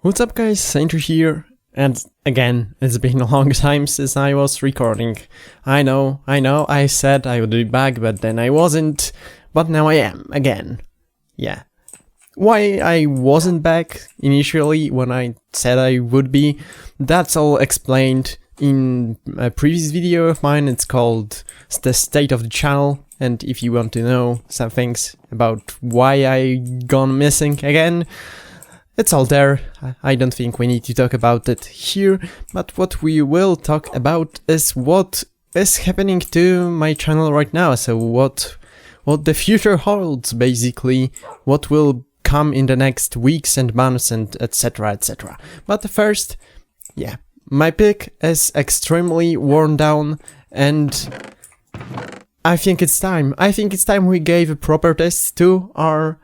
What's up guys, SaneTree here, and again, it's been a long time since I was recording. I know, I said I would be back, but then I wasn't, but now I am, again. Yeah. Why I wasn't back initially when I said I would be, that's all explained in a previous video of mine. It's called The State of the Channel, and if you want to know some things about why I gone missing again, it's all there. I don't think we need to talk about it here, but what we will talk about is what is happening to my channel right now. So what the future holds, basically, what will come in the next weeks and months and etc, etc. But first, yeah, my pick is extremely worn down and I think it's time. We gave a proper test to our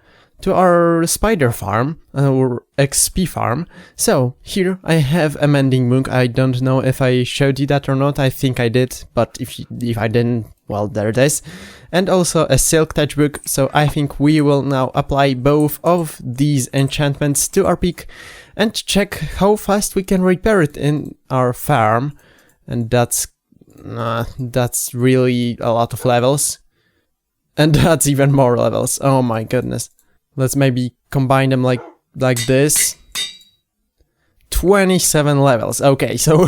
spider farm, or XP farm. So here I have a mending book. I don't know if I showed you that or not. I think I did, but if I didn't, well, there it is. And also a silk touch book. So I think we will now apply both of these enchantments to our pick and check how fast we can repair it in our farm. And that's really a lot of levels. And that's even more levels. Oh my goodness. Let's maybe combine them like this. 27 levels. Okay, so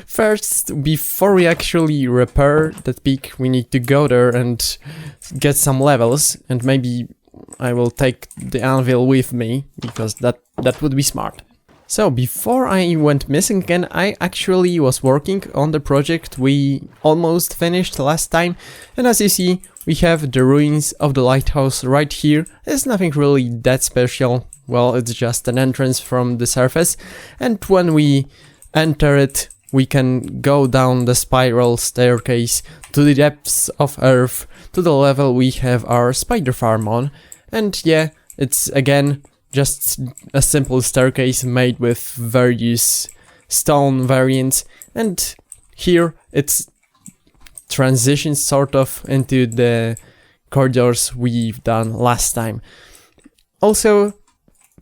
first, before we actually repair that peak, we need to go there and get some levels. And maybe I will take the anvil with me, because that would be smart. So before I went missing again, I actually was working on the project we almost finished last time. And as you see, we have the ruins of the lighthouse right here. There's nothing really that special. Well, it's just an entrance from the surface. And when we enter it, we can go down the spiral staircase to the depths of Earth, to the level we have our spider farm on. And yeah, it's again just a simple staircase made with various stone variants. And here it's transitions sort of into the corridors we've done last time. Also,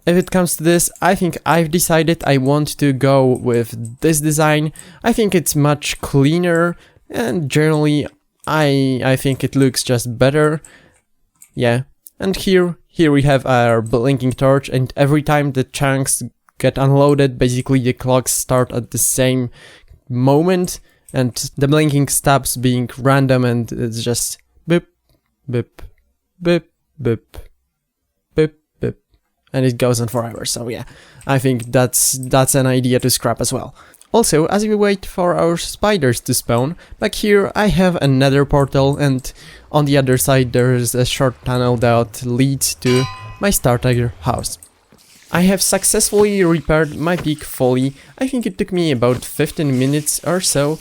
if it comes to this, I think I've decided I want to go with this design. I think it's much cleaner and generally I think it looks just better. Yeah, and here we have our blinking torch, and every time the chunks get unloaded, basically the clocks start at the same moment. And the blinking stops being random and it's just beep, beep, beep, beep, beep, beep. And it goes on forever. So yeah, I think that's an idea to scrap as well. Also, as we wait for our spiders to spawn, back here I have another portal, and on the other side there is a short tunnel that leads to my starter house. I have successfully repaired my peak fully. I think it took me about 15 minutes or so.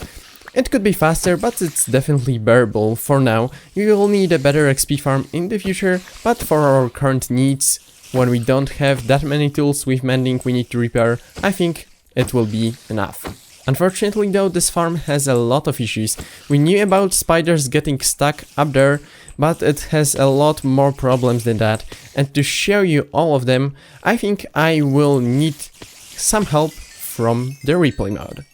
It could be faster, but it's definitely bearable for now. We will need a better XP farm in the future, but for our current needs, when we don't have that many tools with mending we need to repair, I think it will be enough. Unfortunately though, this farm has a lot of issues. We knew about spiders getting stuck up there, but it has a lot more problems than that. And to show you all of them, I think I will need some help from the replay mode.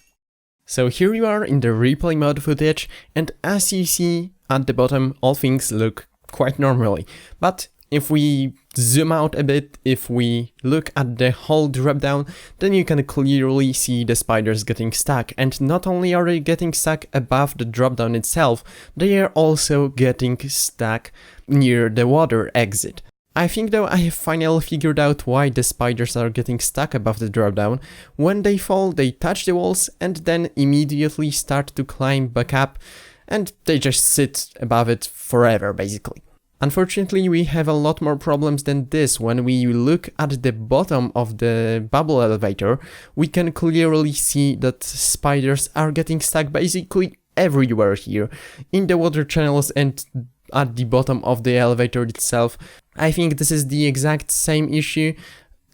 So here you are in the replay mode footage, and as you see at the bottom, all things look quite normally. But if we zoom out a bit, if we look at the whole drop down, then you can clearly see the spiders getting stuck. And not only are they getting stuck above the drop down itself, they are also getting stuck near the water exit. I think though I have finally figured out why the spiders are getting stuck above the drop down. When they fall, they touch the walls and then immediately start to climb back up, and they just sit above it forever basically. Unfortunately, we have a lot more problems than this. When we look at the bottom of the bubble elevator, we can clearly see that spiders are getting stuck basically everywhere here, in the water channels and at the bottom of the elevator itself. I think this is the exact same issue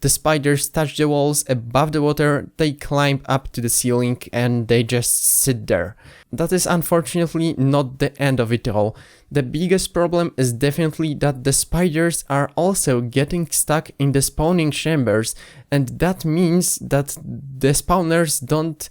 the spiders touch the walls above the water, they climb up to the ceiling and they just sit there. That is unfortunately not the end of it all. The biggest problem is definitely that the spiders are also getting stuck in the spawning chambers, and that means that the spawners don't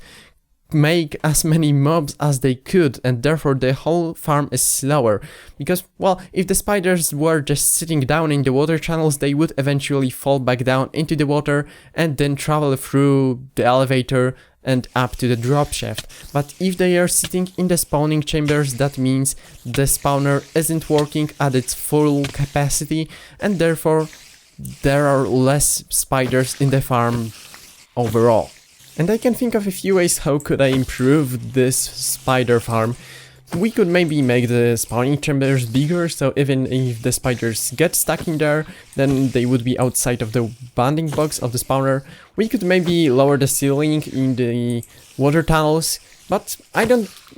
make as many mobs as they could, and therefore the whole farm is slower. Because, well, if the spiders were just sitting down in the water channels, they would eventually fall back down into the water and then travel through the elevator and up to the drop shaft. But if they are sitting in the spawning chambers, that means the spawner isn't working at its full capacity, and therefore there are less spiders in the farm overall. And I can think of a few ways how could I improve this spider farm. We could maybe make the spawning chambers bigger, so even if the spiders get stuck in there, then they would be outside of the bounding box of the spawner. We could maybe lower the ceiling in the water tunnels, but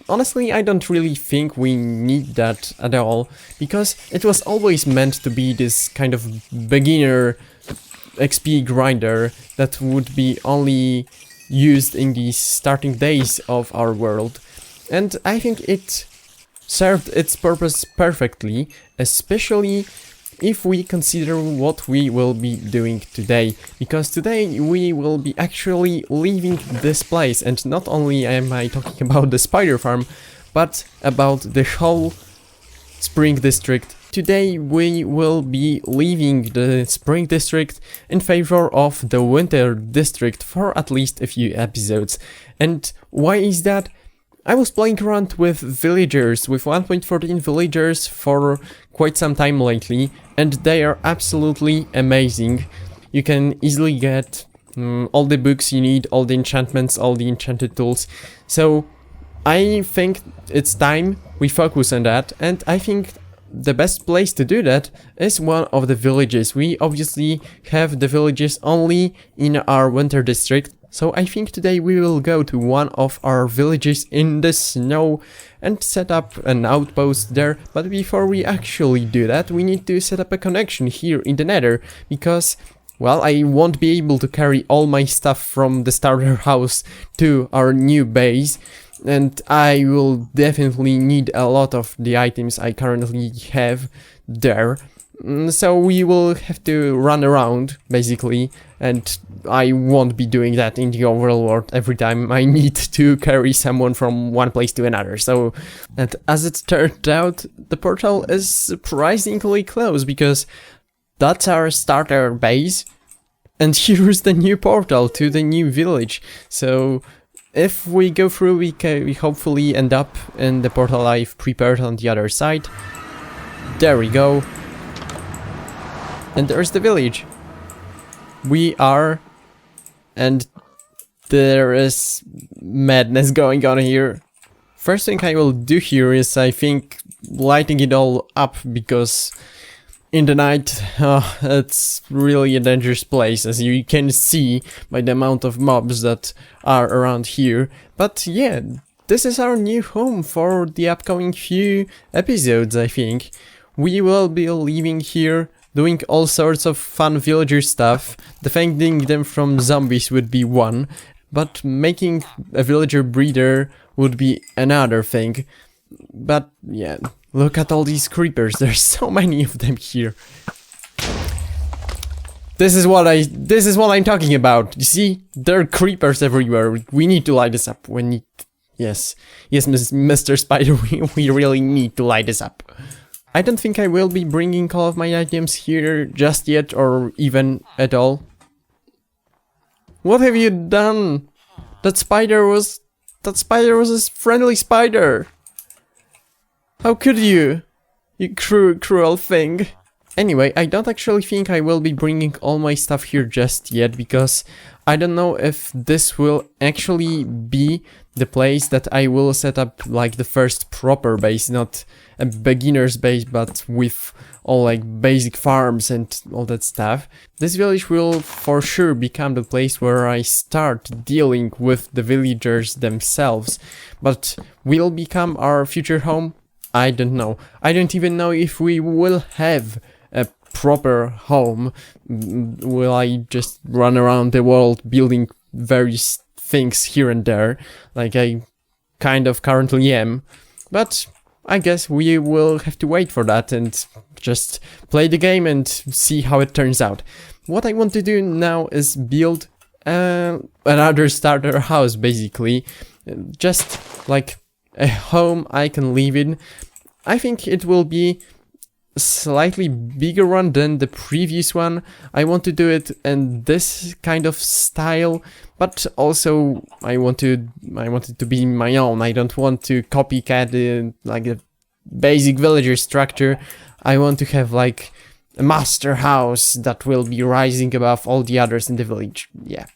honestly, I don't really think we need that at all, because it was always meant to be this kind of beginner XP grinder that would be only used in the starting days of our world, and I think it served its purpose perfectly, especially if we consider what we will be doing today, because today we will be actually leaving this place, and not only am I talking about the spider farm, but about the whole Spring District. Today we will be leaving the Spring District in favor of the Winter District for at least a few episodes. And why is that? I was playing around with villagers, with 1.14 villagers for quite some time lately, and they are absolutely amazing. You can easily get all the books you need, all the enchantments, all the enchanted tools. So I think it's time we focus on that, and I think the best place to do that is one of the villages. We obviously have the villages only in our Winter District, so I think today we will go to one of our villages in the snow and set up an outpost there. But before we actually do that, we need to set up a connection here in the Nether, because, well, I won't be able to carry all my stuff from the starter house to our new base, and I will definitely need a lot of the items I currently have there. So we will have to run around, basically, and I won't be doing that in the overall world every time I need to carry someone from one place to another. So, and as it turned out, the portal is surprisingly close, because that's our starter base, and here's the new portal to the new village. So if we go through, we hopefully end up in the portal I've prepared on the other side. There we go. And there's the village. We are... and there is madness going on here. First thing I will do here is, I think, lighting it all up, because in the night, it's really a dangerous place, as you can see by the amount of mobs that are around here. But yeah, this is our new home for the upcoming few episodes, I think. We will be living here, doing all sorts of fun villager stuff. Defending them from zombies would be one, but making a villager breeder would be another thing. But yeah, look at all these creepers, there's so many of them here. This is what I'm talking about. You see, there are creepers everywhere. We need to light this up. Yes, Mr. Spider, we really need to light this up. I don't think I will be bringing all of my items here just yet, or even at all. What have you done? That spider was a friendly spider. How could you? You cruel thing. Anyway, I don't actually think I will be bringing all my stuff here just yet, because I don't know if this will actually be the place that I will set up like the first proper base, not a beginner's base, but with all like basic farms and all that stuff. This village will for sure become the place where I start dealing with the villagers themselves, but will become our future home? I don't know. I don't even know if we will have a proper home? Will I just run around the world building various things here and there, like I kind of currently am? But I guess we will have to wait for that and just play the game and see how it turns out. What I want to do now is build another starter house, basically. Just like a home I can live in. I think it will be a slightly bigger one than the previous one. I want to do it in this kind of style, but also I want it to be my own. I don't want to copycat like a basic villager structure. I want to have like a master house that will be rising above all the others in the village. Yeah.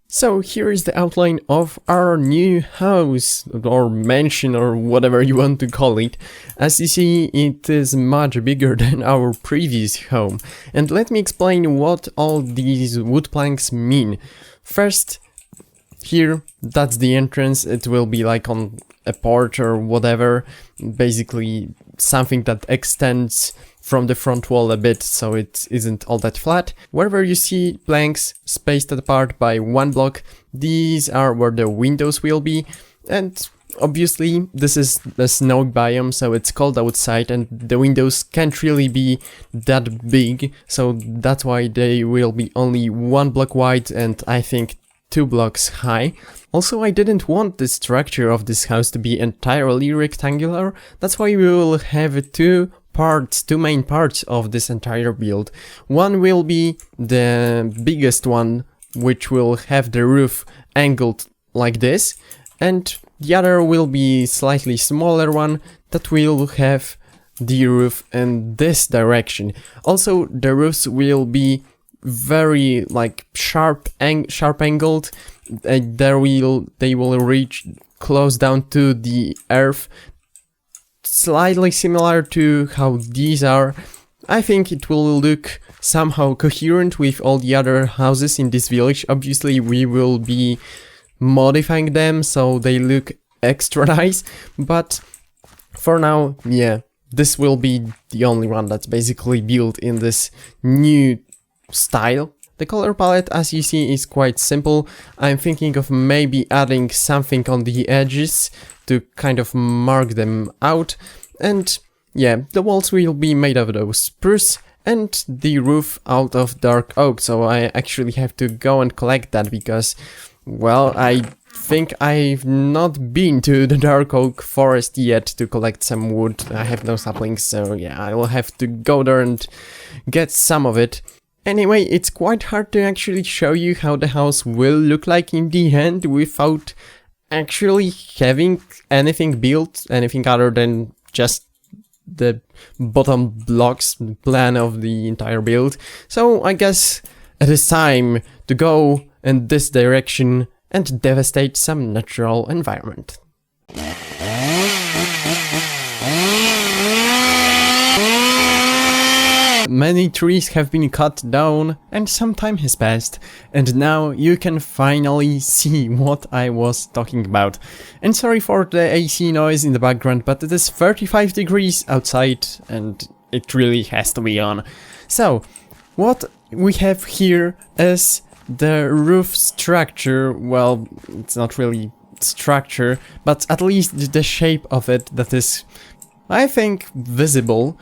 So here is the outline of our new house, or mansion, or whatever you want to call it. As you see, it is much bigger than our previous home. And let me explain what all these wood planks mean. First, here, that's the entrance. It will be like on a porch or whatever. Basically, something that extends from the front wall a bit, so it isn't all that flat. Wherever you see planks spaced apart by 1 block, these are where the windows will be. And obviously this is the snow biome, so it's cold outside and the windows can't really be that big, so that's why they will be only 1 block wide and I think 2 blocks high. Also, I didn't want the structure of this house to be entirely rectangular. That's why we will have two main parts of this entire build. One will be the biggest one, which will have the roof angled like this, and the other will be slightly smaller one that will have the roof in this direction. Also, the roofs will be very like sharp angled. They will reach close down to the earth, slightly similar to how these are. I think it will look somehow coherent with all the other houses in this village. Obviously we will be modifying them so they look extra nice, but for now, yeah, this will be the only one that's basically built in this new style. The color palette, as you see, is quite simple. I'm thinking of maybe adding something on the edges to kind of mark them out. And yeah, the walls will be made of those spruce and the roof out of dark oak. So I actually have to go and collect that because, well, I think I've not been to the dark oak forest yet to collect some wood. I have no saplings, so yeah, I will have to go there and get some of it. Anyway, it's quite hard to actually show you how the house will look like in the end without actually having anything built, anything other than just the bottom blocks plan of the entire build. So I guess it is time to go in this direction and devastate some natural environment. Many trees have been cut down and some time has passed, and now you can finally see what I was talking about. And sorry for the AC noise in the background, but it is 35 degrees outside and it really has to be on. So, what we have here is the roof structure. Well, it's not really structure, but at least the shape of it that is, I think, visible.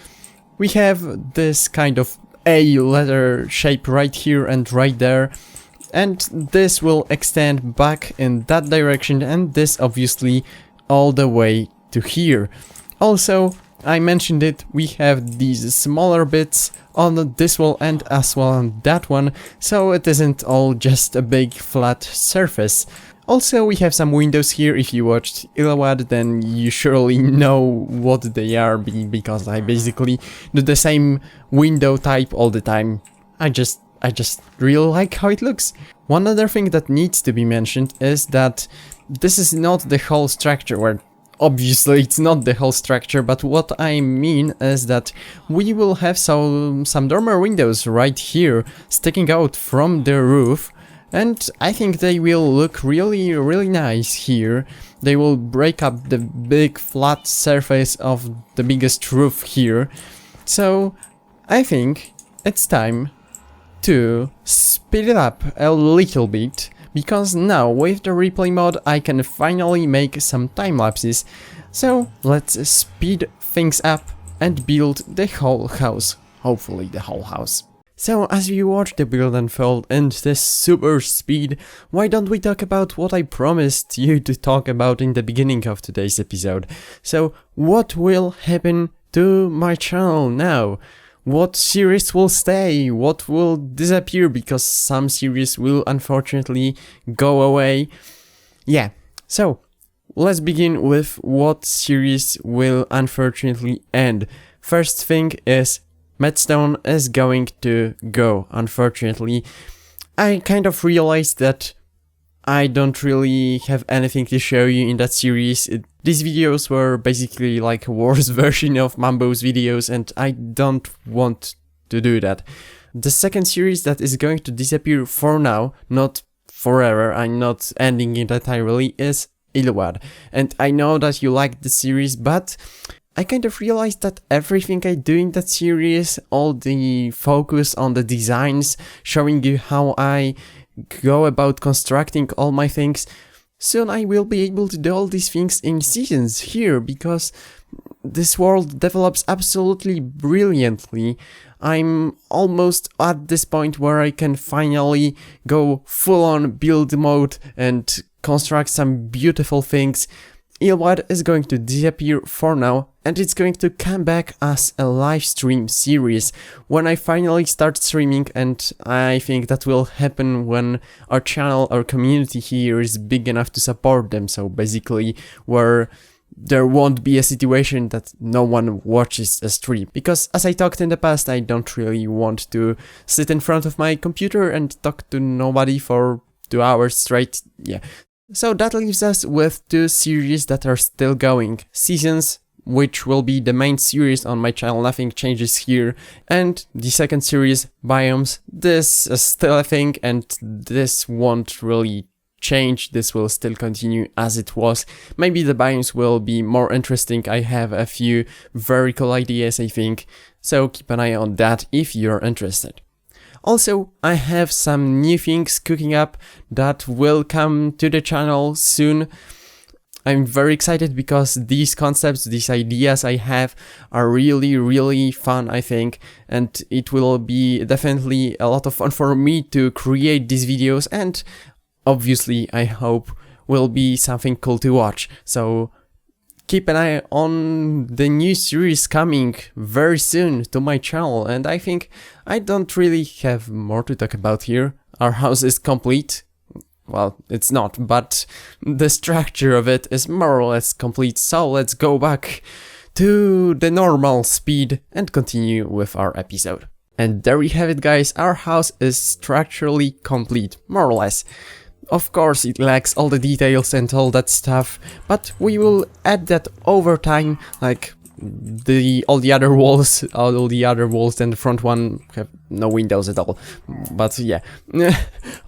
We have this kind of A letter shape right here and right there, and this will extend back in that direction, and this obviously all the way to here. Also, I mentioned it, we have these smaller bits on this wall and as well on that one, so it isn't all just a big flat surface. Also, we have some windows here. If you watched Ilawad, then you surely know what they are, because I basically do the same window type all the time. I just really like how it looks. One other thing that needs to be mentioned is that this is not the whole structure, where obviously it's not the whole structure, but what I mean is that we will have some dormer windows right here sticking out from the roof. And I think they will look really nice here. They will break up the big flat surface of the biggest roof here. So I think it's time to speed it up a little bit, because now with the replay mod I can finally make some time lapses. So let's speed things up and build the whole house, hopefully the whole house. So as you watch the build unfold in this super speed, why don't we talk about what I promised you to talk about in the beginning of today's episode. So what will happen to my channel now? What series will stay? What will disappear because some series will unfortunately go away? Yeah, so let's begin with what series will unfortunately end. First thing is Madstone is going to go, unfortunately. I kind of realized that I don't really have anything to show you in that series. These videos were basically like a worse version of Mambo's videos, and I don't want to do that. The second series that is going to disappear for now, not forever, I'm not ending it entirely, is Ilwad. And I know that you like the series, but I kind of realized that everything I do in that series, all the focus on the designs, showing you how I go about constructing all my things, soon I will be able to do all these things in seasons here, because this world develops absolutely brilliantly. I'm almost at this point where I can finally go full on build mode and construct some beautiful things. Ilwad is going to disappear for now, and it's going to come back as a live stream series when I finally start streaming, and I think that will happen when our channel, our community here is big enough to support them, so basically where there won't be a situation that no one watches a stream. Because as I talked in the past, I don't really want to sit in front of my computer and talk to nobody for 2 hours straight, yeah. So that leaves us with two series that are still going. Seasons, which will be the main series on my channel, nothing changes here. And the second series, Biomes, this is still a thing, and this won't really change, this will still continue as it was. Maybe the biomes will be more interesting, I have a few very cool ideas I think, so keep an eye on that if you're interested. Also, I have some new things cooking up that will come to the channel soon. I'm very excited because these concepts, these ideas I have are really fun, I think, and it will be definitely a lot of fun for me to create these videos, and obviously I hope will be something cool to watch. So keep an eye on the new series coming very soon to my channel, and I think I don't really have more to talk about here. Our house is complete. Well, it's not, but the structure of it is more or less complete, so let's go back to the normal speed and continue with our episode. And there we have it, guys, our house is structurally complete, more or less. Of course it lacks all the details and all that stuff, but we will add that over time, like all the other walls and the front one have no windows at all. But yeah,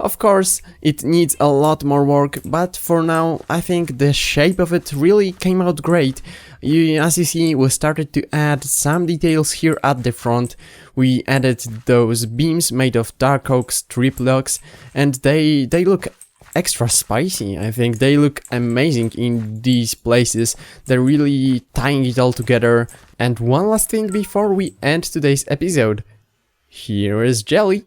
of course it needs a lot more work, but for now I think the shape of it really came out great. As you see, we started to add some details here at the front. We added those beams made of dark oak strip logs, and they look extra spicy. I think they look amazing in these places. They're really tying it all together. And one last thing before we end today's episode. Here is Jelly.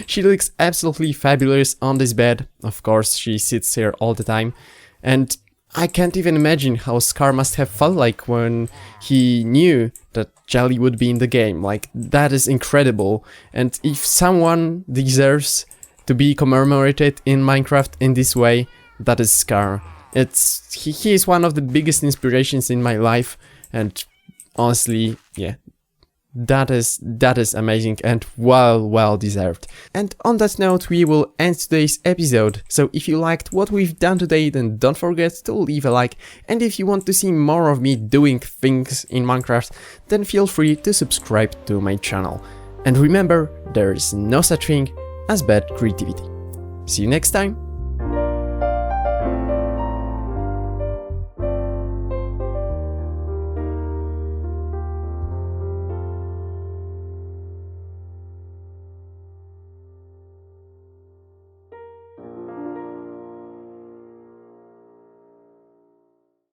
She looks absolutely fabulous on this bed. Of course, she sits here all the time. And I can't even imagine how Scar must have felt like when he knew that Jelly would be in the game. Like, that is incredible. And if someone deserves to be commemorated in Minecraft in this way, that is Scar. He is one of the biggest inspirations in my life, and honestly, yeah, that is amazing and well deserved. And on that note, we will end today's episode. So if you liked what we've done today, then don't forget to leave a like, and if you want to see more of me doing things in Minecraft, then feel free to subscribe to my channel. And remember, there is no such thing as bad creativity. See you next time!